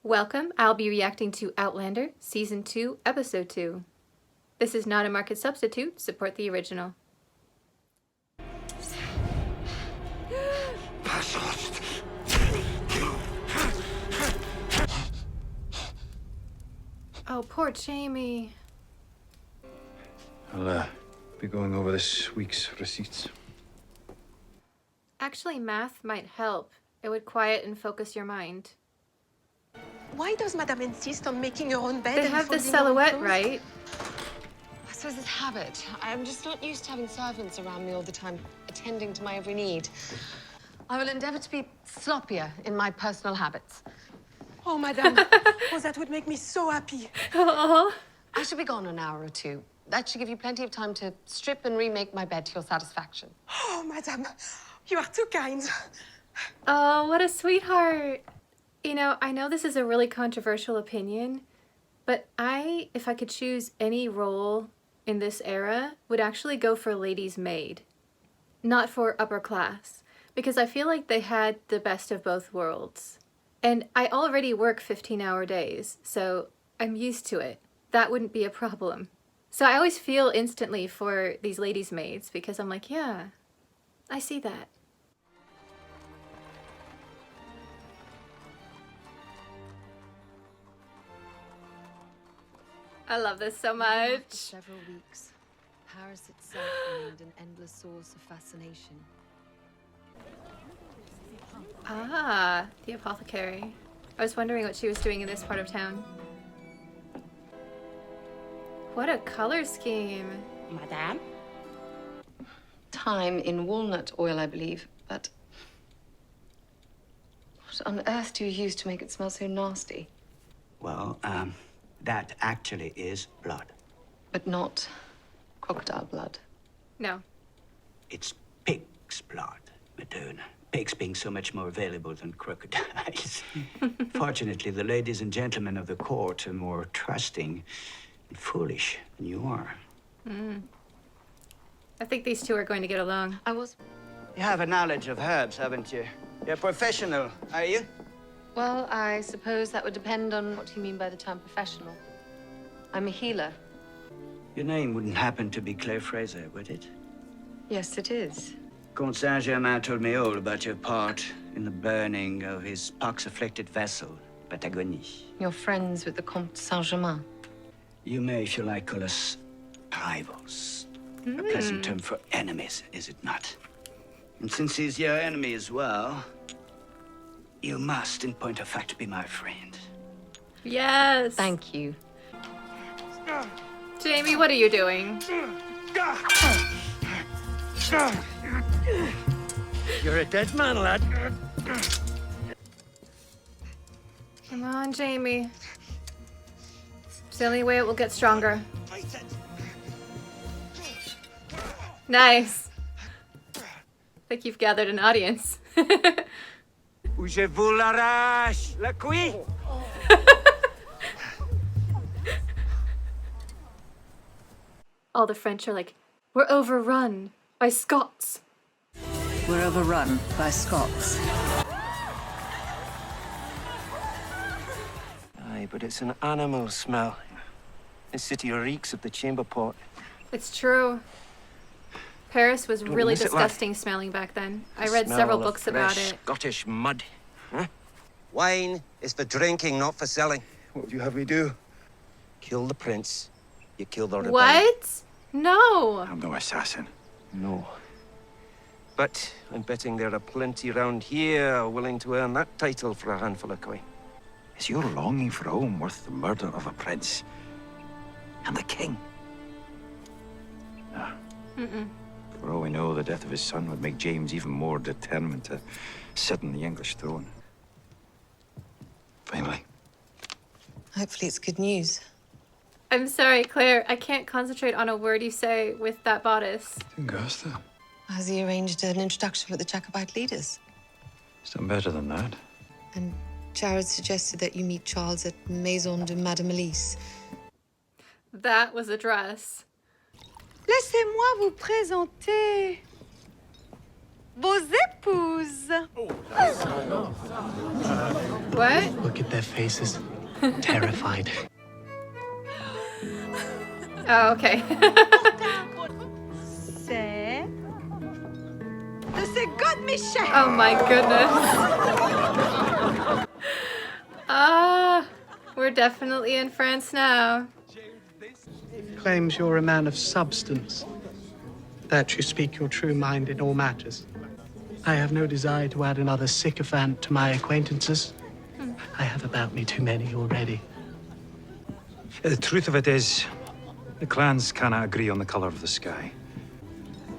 Welcome, I'll be reacting to Outlander, Season 2, Episode 2. This is not a market substitute, support the original. Oh, poor Jamie. I'll be going over this week's receipts. Actually, math might help. It would quiet and focus your mind. Why does Madame insist on making her own bed? They have the silhouette, right? I suppose it's habit. I'm just not used to having servants around me all the time, attending to my every need. I will endeavor to be sloppier in my personal habits. Oh, Madame. Oh, that would make me so happy. Oh. I shall be gone an hour or two. That should give you plenty of time to strip and remake my bed to your satisfaction. Oh, Madame, you are too kind. Oh, what a sweetheart. You know, I know this is a really controversial opinion, but if I could choose any role in this era, would actually go for lady's maid, not for upper class, because I feel like they had the best of both worlds. And I already work 15-hour days, so I'm used to it. That wouldn't be a problem. So I always feel instantly for these ladies' maids because I'm like, yeah, I see that. I love this so much. For several weeks, Paris itself remained an endless source of fascination. Ah, the apothecary. I was wondering what she was doing in this part of town. What a color scheme. Madame? Thyme in walnut oil, I believe, but what on earth do you use to make it smell so nasty? Well, that actually is blood. But not crocodile blood. No. It's pig's blood, Madonna. Pigs being so much more valuable than crocodiles. Fortunately, the ladies and gentlemen of the court are more trusting and foolish than you are. I think these two are going to get along. You have a knowledge of herbs, haven't you? You're a professional, are you? Well, I suppose that would depend on what you mean by the term professional. I'm a healer. Your name wouldn't happen to be Claire Fraser, would it? Yes, it is. Comte Saint-Germain told me all about your part in the burning of his pox-afflicted vessel, Patagonie. You're friends with the Comte Saint-Germain. You may, if you like, call us rivals. A pleasant term for enemies, is it not? And since he's your enemy as well, you must, in point of fact, be my friend. Yes. Thank you. Jamie, what are you doing? You're a dead man, lad. Come on, Jamie. It's the only way it will get stronger. Nice. I think you've gathered an audience. Ou je vous l'arrache, la cuit. All the French are like, we're overrun by Scots. We're overrun by Scots. Aye, but it's an animal smell. This city reeks of the chamber pot. It's true. Paris was really Is it like- disgusting smelling back then. I read Smell several of books about fresh it. Scottish mud. Huh? Wine is for drinking, not for selling. What would you have me do? Kill the prince, you kill the rebellion. What? No. I'm no assassin. No. But I'm betting there are plenty round here willing to earn that title for a handful of coin. Is your longing for home worth the murder of a prince? And the king? Nah. For all we know, the death of his son would make James even more determined to sit on the English throne. Finally. Hopefully it's good news. I'm sorry, Claire. I can't concentrate on a word you say with that bodice. Augusta. Has he arranged an introduction with the Jacobite leaders? It's done better than that. And Jared suggested that you meet Charles at Maison de Madame Elise. That was a dress. Laissez-moi vous présenter. Vos épouses. What? Look at their faces. Terrified. Oh, okay. C'est de ces God Michel. Oh my goodness. We're definitely in France now. Claims you're a man of substance, that you speak your true mind in all matters. I have no desire to add another sycophant to my acquaintances. I have about me too many already. The truth of it is, the clans cannot agree on the colour of the sky.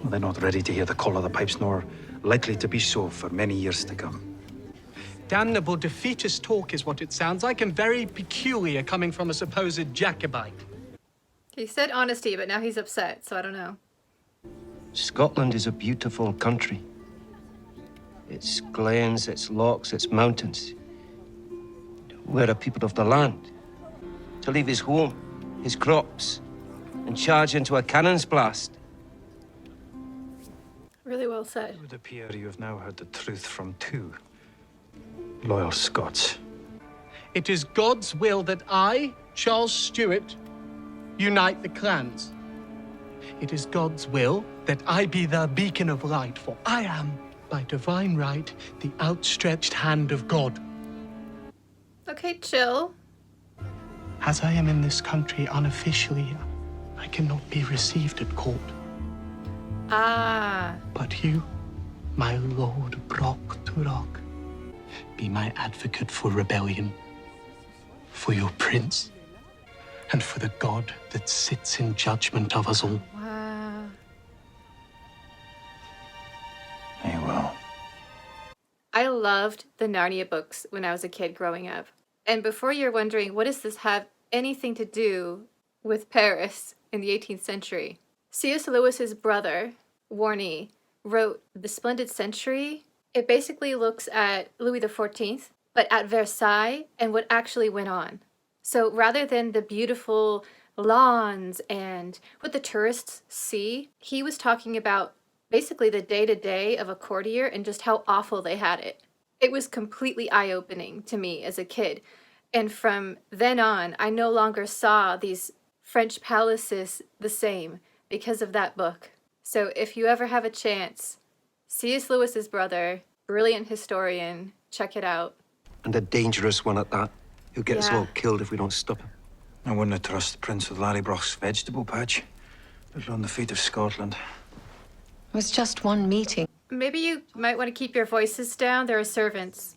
They're not ready to hear the call of the pipes, nor likely to be so for many years to come. Damnable defeatist talk is what it sounds like, and very peculiar coming from a supposed Jacobite. He said honesty, but now he's upset, so I don't know. Scotland is a beautiful country. Its glens, its lochs, its mountains. We're a people of the land. To leave his home, his crops, and charge into a cannon's blast. Really well said. It would appear you have now heard the truth from two loyal Scots. It is God's will that I, Charles Stuart, unite the clans. It is God's will that I be the beacon of light, for I am, by divine right, the outstretched hand of God. Okay, chill. As I am in this country unofficially, I cannot be received at court. Ah. But you, my Lord Brock Turok, be my advocate for rebellion, for your prince, and for the God that sits in judgment of us all. Wow. Hey, well. I loved the Narnia books when I was a kid growing up. And before you're wondering, what does this have anything to do with Paris in the 18th century? C.S. Lewis's brother, Warnie, wrote The Splendid Century. It basically looks at Louis XIV, but at Versailles and what actually went on. So rather than the beautiful lawns and what the tourists see, he was talking about basically the day-to-day of a courtier and just how awful they had it. It was completely eye-opening to me as a kid. And from then on, I no longer saw these French palaces the same because of that book. So if you ever have a chance, C.S. Lewis's brother, brilliant historian, check it out. And a dangerous one at that. He'll get us Yeah. all killed if we don't stop him. I wouldn't trust the Prince of Lallybroch's vegetable patch, let alone the fate of Scotland. It was just one meeting. Maybe you might want to keep your voices down. There are servants.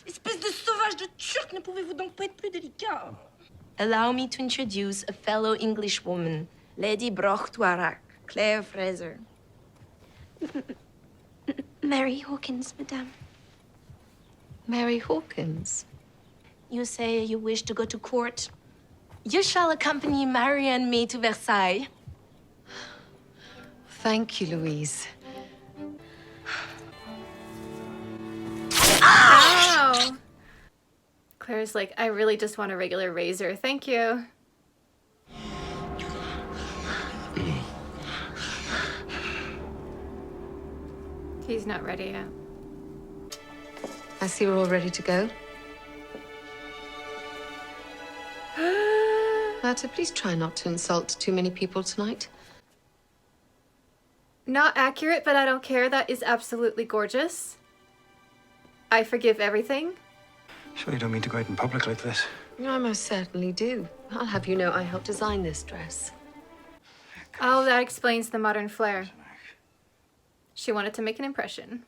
Espèce de sauvage de Turc, ne pouvez-vous donc pas être plus délicat? Allow me to introduce a fellow Englishwoman, Lady Brochtwarak, Claire Fraser. Mary Hawkins, madame. Mary Hawkins. You say you wish to go to court. You shall accompany Mary and me to Versailles. Thank you, Louise. Ow! Claire's like, I really just want a regular razor. Thank you. He's not ready yet. I see we're all ready to go. Marta, please try not to insult too many people tonight. Not accurate, but I don't care. That is absolutely gorgeous. I forgive everything. Sure you don't mean to go out in public like this? I most certainly do. I'll have you know I helped design this dress. Oh, that explains the modern flair. She wanted to make an impression.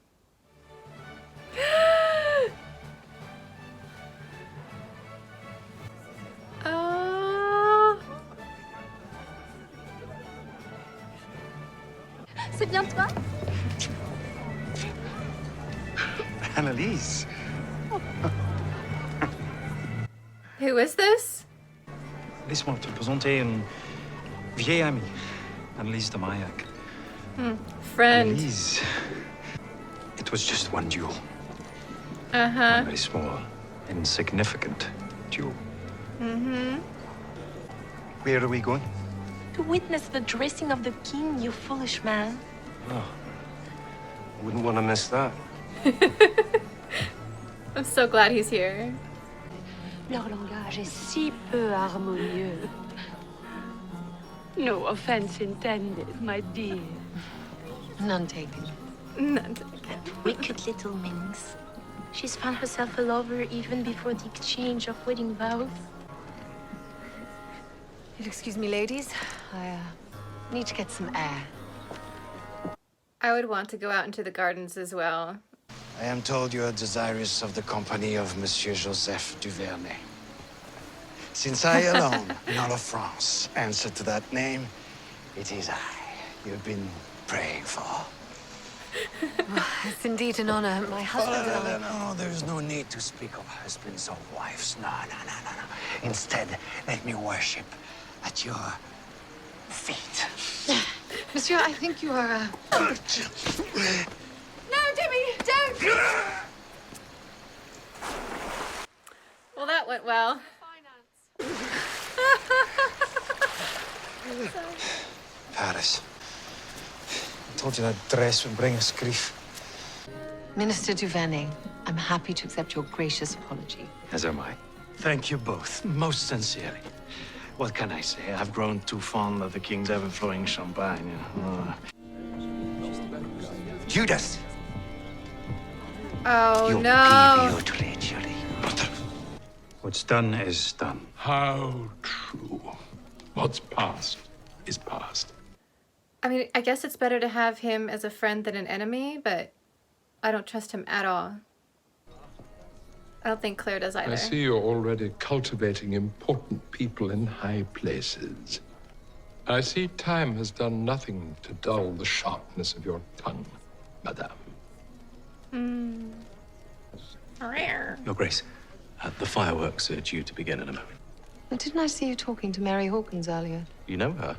Oh. C'est bien toi? Annalise. Who is this? Laisse-moi te présenter une vieille amie, Annalise de Mailhac. Friend. Annalise. It was just one duel. Uh-huh. A very small, insignificant duel. Mm-hmm. Where are we going? To witness the dressing of the king, you foolish man. Oh, wouldn't want to miss that. I'm so glad he's here. Leur langage est si peu harmonieux. No offense intended, my dear. None taken. None taken. Wicked little minx. She's found herself a lover even before the exchange of wedding vows. You'll excuse me, ladies. I need to get some air. I would want to go out into the gardens as well. I am told you are desirous of the company of Monsieur Joseph Duvernay. Since I alone, not of France, answer to that name, it is I you've been praying for. It's indeed an honor. My husband and I... No, there's no need to speak of husbands or wives. No. Instead, let me worship at your feet. Monsieur, I think you are... No, Jimmy, don't! Well, that went well. Paris. I told you that dress would bring us grief. Minister Duvernay, I'm happy to accept your gracious apology. As am I. Thank you both, most sincerely. What can I say? I've grown too fond of the king's ever-flowing champagne. Judas! Oh, You no. give your treachery. What's done is done. How true. What's past is past. I mean, I guess it's better to have him as a friend than an enemy, but I don't trust him at all. I don't think Claire does either. I see you're already cultivating important people in high places. I see time has done nothing to dull the sharpness of your tongue, madame. Your Grace, the fireworks are due to begin in a moment. But didn't I see you talking to Mary Hawkins earlier? You know her?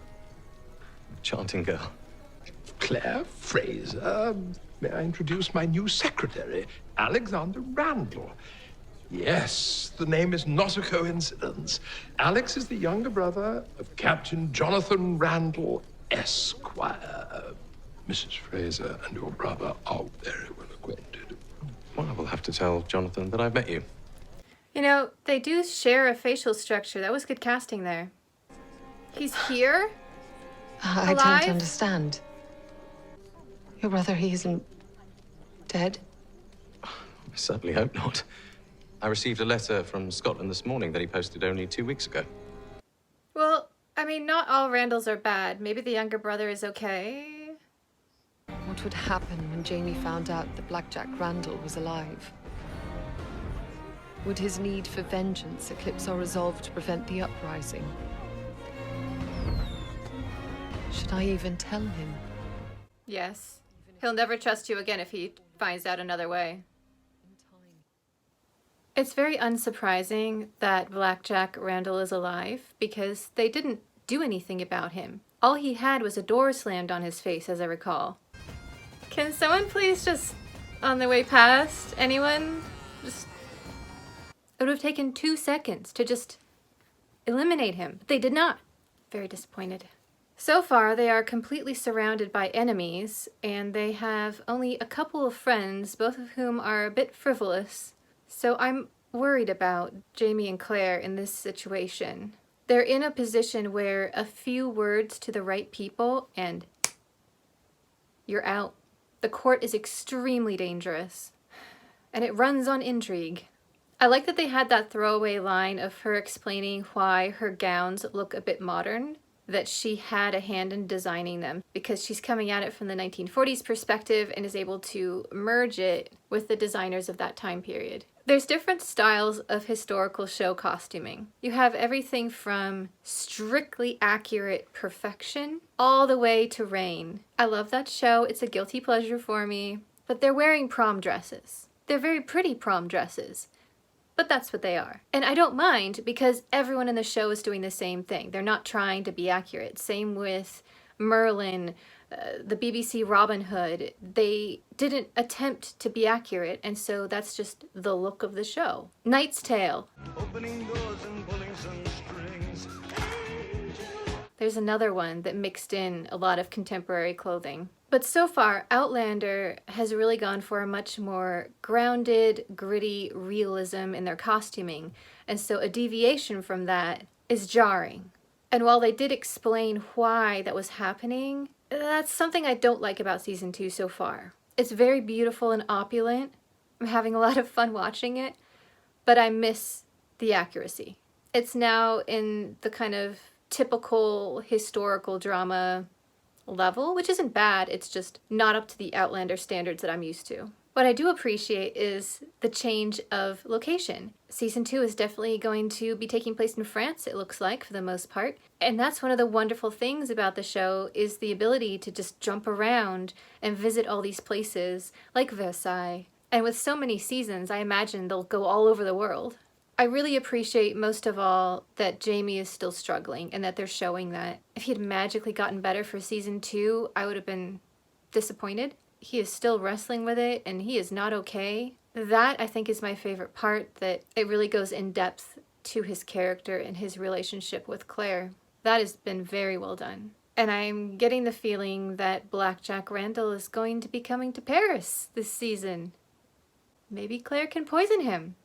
Chanting girl. Claire Fraser. May I introduce my new secretary, Alexander Randall? Yes, the name is not a coincidence. Alex is the younger brother of Captain Jonathan Randall, Esquire. Mrs. Fraser and your brother are very well acquainted. Well, I will have to tell Jonathan that I've met you. You know, they do share a facial structure. That was good casting there. He's here? I Alive? don't understand. Your brother, he isn't dead? I certainly hope not. I received a letter from Scotland this morning that he posted only 2 weeks ago. Well, I mean, not all Randalls are bad. Maybe the younger brother is okay. What would happen when Jamie found out that Blackjack Randall was alive? Would his need for vengeance eclipse our resolve to prevent the uprising? Should I even tell him? Yes. He'll never trust you again if he finds out another way. It's very unsurprising that Blackjack Randall is alive because they didn't do anything about him. All he had was a door slammed on his face, as I recall. Can someone please just, on their way past, anyone? Just... It would have taken 2 seconds to just eliminate him, but they did not. Very disappointed. So far, they are completely surrounded by enemies, and they have only a couple of friends, both of whom are a bit frivolous. So I'm worried about Jamie and Claire in this situation. They're in a position where a few words to the right people and you're out. The court is extremely dangerous, and it runs on intrigue. I like that they had that throwaway line of her explaining why her gowns look a bit modern, that she had a hand in designing them because she's coming at it from the 1940s perspective and is able to merge it with the designers of that time period. There's different styles of historical show costuming. You have everything from strictly accurate perfection all the way to rain. I love that show. It's a guilty pleasure for me. But they're wearing prom dresses. They're very pretty prom dresses. But that's what they are. And I don't mind because everyone in the show is doing the same thing. They're not trying to be accurate. Same with Merlin, the BBC Robin Hood. They didn't attempt to be accurate, and so that's just the look of the show. Knight's Tale. There's there's another one that mixed in a lot of contemporary clothing. But so far, Outlander has really gone for a much more grounded, gritty realism in their costuming, and so a deviation from that is jarring. And while they did explain why that was happening, that's something I don't like about season 2 so far. It's very beautiful and opulent. I'm having a lot of fun watching it, but I miss the accuracy. It's now in the kind of typical historical drama level, which isn't bad, it's just not up to the Outlander standards that I'm used to. What I do appreciate is the change of location. Season 2 is definitely going to be taking place in France, it looks like, for the most part. And that's one of the wonderful things about the show, is the ability to just jump around and visit all these places, like Versailles. And with so many seasons, I imagine they'll go all over the world. I really appreciate most of all that Jamie is still struggling and that they're showing that. If he had magically gotten better for season 2, I would have been disappointed. He is still wrestling with it and he is not okay. That, I think, is my favorite part, that it really goes in depth to his character and his relationship with Claire. That has been very well done. And I'm getting the feeling that Blackjack Randall is going to be coming to Paris this season. Maybe Claire can poison him.